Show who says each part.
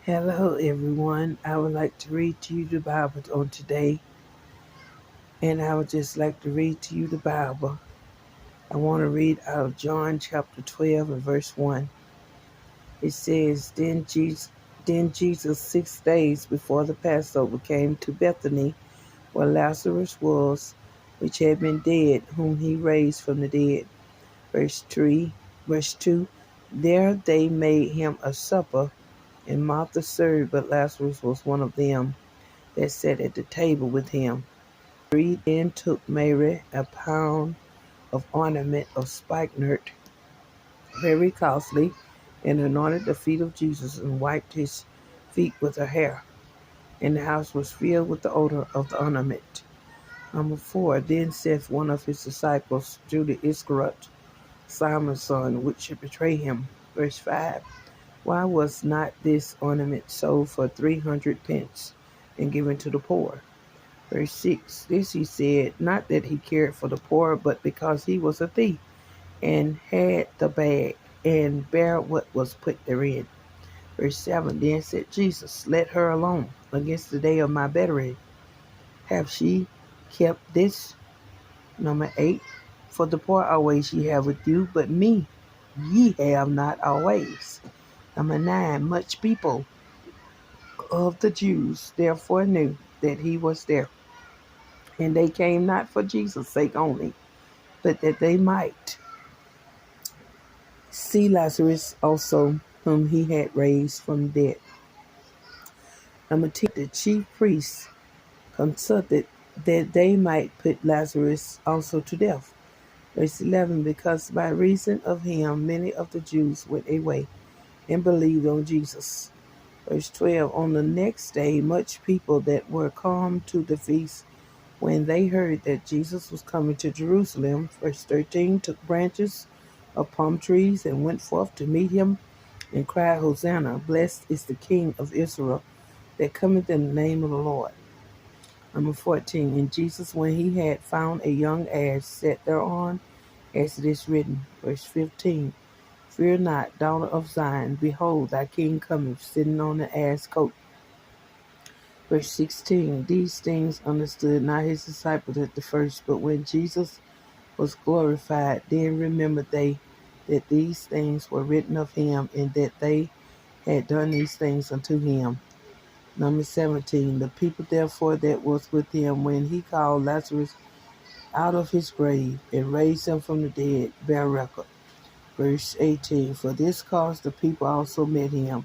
Speaker 1: Hello, everyone. I would like to read to you the Bible on today, and I would just like to read to you the Bible. I want to read out of John chapter 12 and verse 1. It says, Then Jesus 6 days before the Passover came to Bethany, where Lazarus was, which had been dead, whom he raised from the dead. Verse 2. There they made him a supper, and Martha served, but Lazarus was one of them that sat at the table with him. 3. Then took Mary a pound of ornament of spikenard, very costly, and anointed the feet of Jesus, and wiped his feet with her hair. And the house was filled with the odor of the ornament. Number 4. Then saith one of his disciples, Judas Iscariot, Simon's son, which should betray him. Verse 5. Why was not this ornament sold for 300 pence and given to the poor? Verse 6. This he said, not that he cared for the poor, but because he was a thief, and had the bag, and bare what was put therein. Verse 7. Then said Jesus, Let her alone, against the day of my burying. Have she kept this? Number 8. For the poor always ye have with you, but me ye have not always. Number 9. Much people of the Jews therefore knew that he was there, and they came not for Jesus' sake only, but that they might see Lazarus also, whom he had raised from the dead. Number 10. The chief priests consulted that they might put Lazarus also to death. Verse 11. Because by reason of him many of the Jews went away and believed on Jesus. Verse 12. On the next day much people that were come to the feast, when they heard that Jesus was coming to Jerusalem, verse 13, took branches of palm trees and went forth to meet him, and cried, Hosanna, blessed is the King of Israel that cometh in the name of the Lord. Number 14, and Jesus, when he had found a young ass, sat thereon, as it is written. Verse 15, Fear not, daughter of Zion, behold, thy king cometh, sitting on the ass coat. Verse 16, these things understood not his disciples at the first, but when Jesus was glorified, then remembered they that these things were written of him, and that they had done these things unto him. Number 17, the people therefore that was with him when he called Lazarus out of his grave and raised him from the dead bear record. Verse 18, for this cause the people also met him,